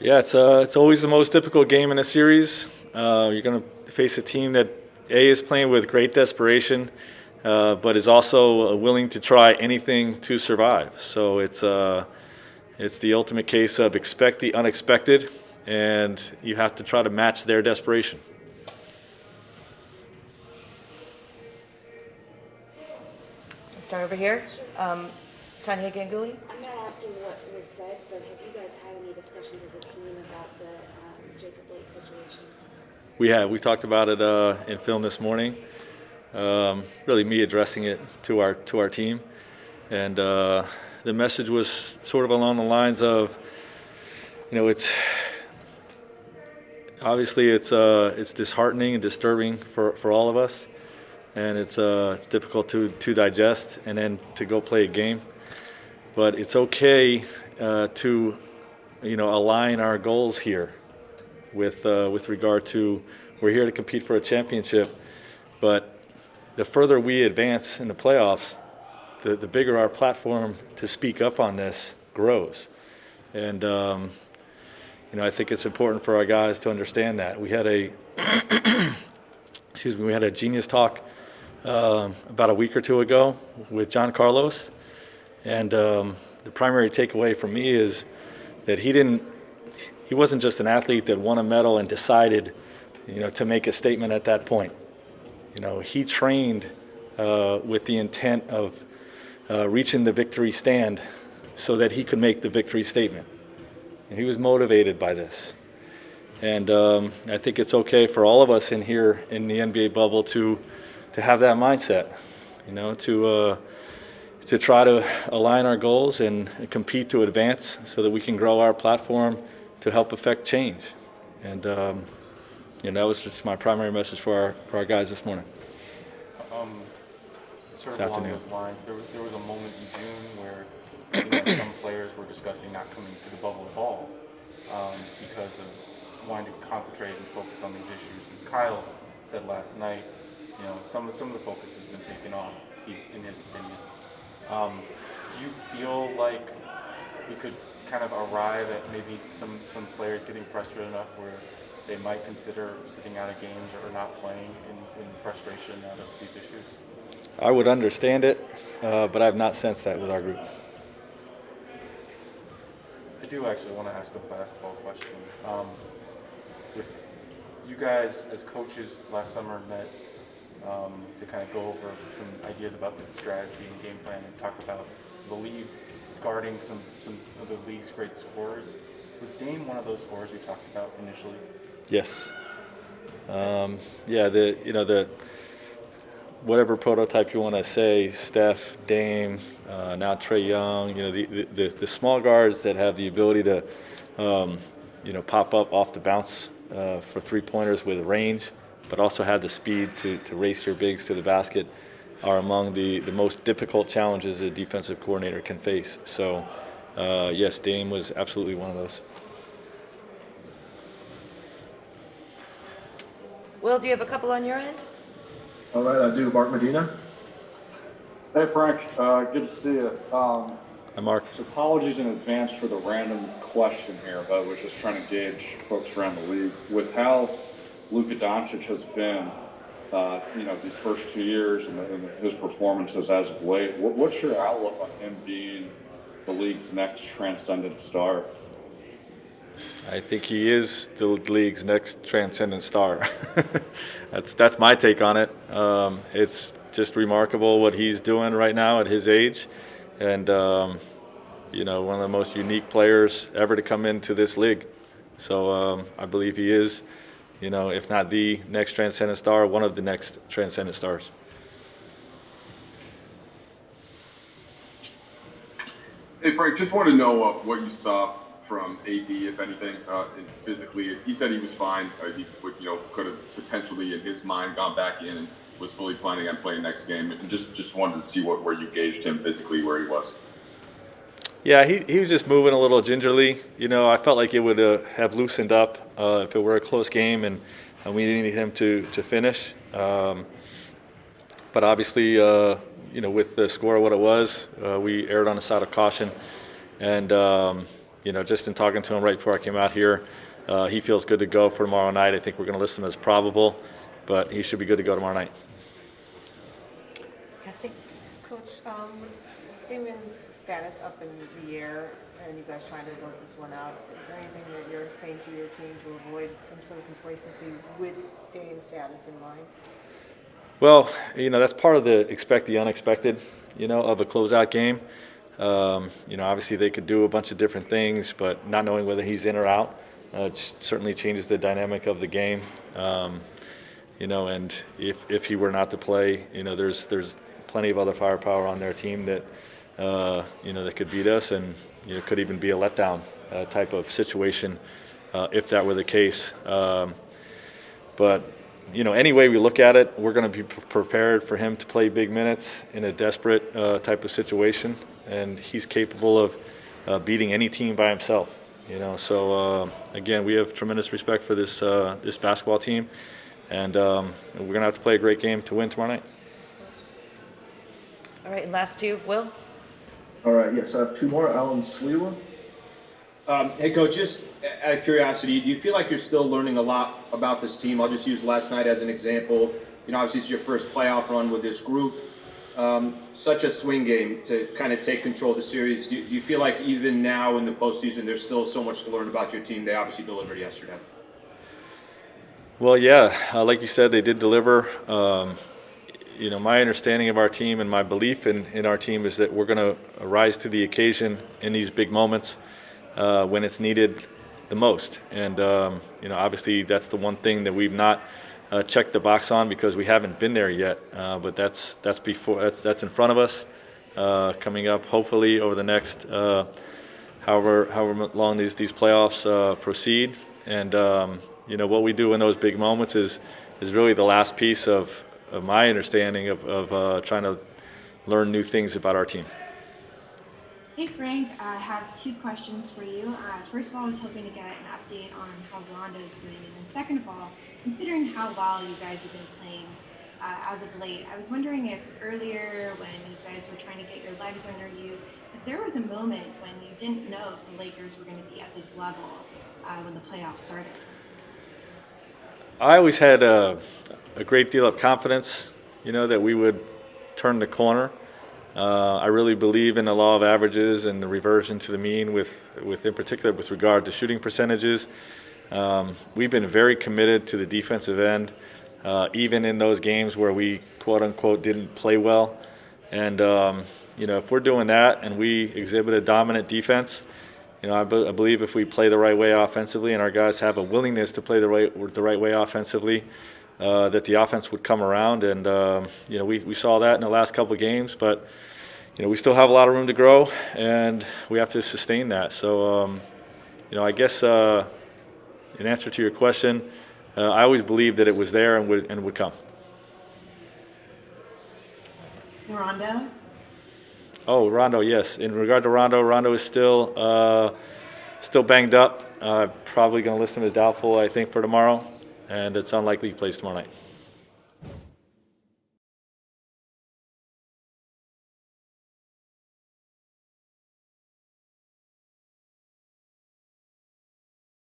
Yeah, it's always the most difficult game in a series. You're going to face a team that is playing with great desperation, but is also willing to try anything to survive. So it's the ultimate case of expect the unexpected, and you have to try to match their desperation. Start over here. Tanya Ganguly. I'm not asking what was said, but have you guys had any discussions as a team about the Jacob Blake situation? We have. We talked about it in film this morning. Really, me addressing it to our team, and the message was sort of along the lines of, it's obviously it's disheartening and disturbing for all of us, and it's difficult to digest and then to go play a game. But it's okay to align our goals here with regard to we're here to compete for a championship, but the further we advance in the playoffs, the bigger our platform to speak up on this grows. And I think it's important for our guys to understand that. We had a we had a genius talk about a week or two ago with John Carlos, and the primary takeaway for me is that he wasn't just an athlete that won a medal and decided to make a statement at that point. He trained with the intent of reaching the victory stand so that he could make the victory statement. And he was motivated by this. And I think it's okay for all of us in here in the NBA bubble to have that mindset, to try to align our goals and compete to advance so that we can grow our platform to help affect change. And that was just my primary message for our guys this morning. Sort of along those lines, there was a moment in June where some players were discussing not coming to the bubble at all because of wanting to concentrate and focus on these issues. And Kyle said last night, some of the focus has been taken off, in his opinion. Do you feel like we could kind of arrive at maybe some players getting frustrated enough where they might consider sitting out of games or not playing in frustration out of these issues? I would understand it, but I have not sensed that with our group. I do actually want to ask a basketball question. You guys, as coaches, last summer met to kind of go over some ideas about the strategy and game plan and talk about the league guarding some of the league's great scorers. Was Dame one of those scorers we talked about initially? Yes. The whatever prototype you want to say, Steph, Dame, now Trae Young, the small guards that have the ability to, pop up off the bounce for three-pointers with range, but also have the speed to race your bigs to the basket are among the most difficult challenges a defensive coordinator can face. So, yes, Dame was absolutely one of those. Will, do you have a couple on your end? All right, I do. Mark Medina. Hey, Frank. Good to see you. Hi, Mark. So apologies in advance for the random question here, but I was just trying to gauge folks around the league. With how Luka Doncic has been, these first 2 years and his performances as of late, what's your outlook on him being the league's next transcendent star? I think he is the league's next transcendent star. That's my take on it. It's just remarkable what he's doing right now at his age, and one of the most unique players ever to come into this league. So I believe he is, if not the next transcendent star, one of the next transcendent stars. Hey Frank, just want to know what you saw from AD, if anything, physically. He said he was fine. He would, could have potentially, in his mind, gone back in and was fully planning on playing next game. And just wanted to see where you gauged him physically, where he was. Yeah, he was just moving a little gingerly. I felt like it would have loosened up if it were a close game and we needed him to finish. But obviously, with the score what it was, we erred on the side of caution. And just in talking to him right before I came out here, he feels good to go for tomorrow night. I think we're going to list him as probable, but he should be good to go tomorrow night. Cassie? Coach, Damien's status up in the air, and you guys trying to close this one out. Is there anything that you're saying to your team to avoid some sort of complacency with Damien's status in mind? Well, that's part of the expect the unexpected, of a closeout game. Obviously they could do a bunch of different things, but not knowing whether he's in or out, it certainly changes the dynamic of the game. And if he were not to play, there's plenty of other firepower on their team that, that could beat us, and could even be a letdown type of situation if that were the case. But any way we look at it, we're going to be prepared for him to play big minutes in a desperate type of situation, and he's capable of beating any team by himself. So again, we have tremendous respect for this basketball team, and we're going to have to play a great game to win tomorrow night. All right, and last two, Will? All right, yes, I have two more. Alan Sliwa. Hey, Coach, just out of curiosity, do you feel like you're still learning a lot about this team? I'll just use last night as an example. Obviously it's your first playoff run with this group. Such a swing game to kind of take control of the series. Do you feel like even now in the postseason there's still so much to learn about your team? They obviously delivered yesterday. Well, yeah, like you said, they did deliver. My understanding of our team and my belief in our team is that we're going to rise to the occasion in these big moments when it's needed the most. And, obviously that's the one thing that we've not checked the box on because we haven't been there yet. But that's in front of us coming up hopefully over the next however long these playoffs proceed. And, what we do in those big moments is really the last piece of my understanding of trying to learn new things about our team. Hey Frank, I have two questions for you. First of all, I was hoping to get an update on how Rondo's doing, and then second of all, considering how well you guys have been playing as of late, I was wondering if earlier when you guys were trying to get your legs under you, if there was a moment when you didn't know if the Lakers were going to be at this level when the playoffs started. I always had a great deal of confidence, that we would turn the corner. I really believe in the law of averages and the reversion to the mean with in particular with regard to shooting percentages. We've been very committed to the defensive end, even in those games where we quote unquote didn't play well. And if we're doing that and we exhibit a dominant defense, I believe if we play the right way offensively and our guys have a willingness to play the right way offensively, that the offense would come around. And we saw that in the last couple of games, but we still have a lot of room to grow, and we have to sustain that. So I guess in answer to your question, I always believed that it was there and would come. Rondo? Oh, Rondo, yes. In regard to Rondo is still banged up. Probably going to list him as doubtful, I think, for tomorrow, and it's unlikely he plays tomorrow night.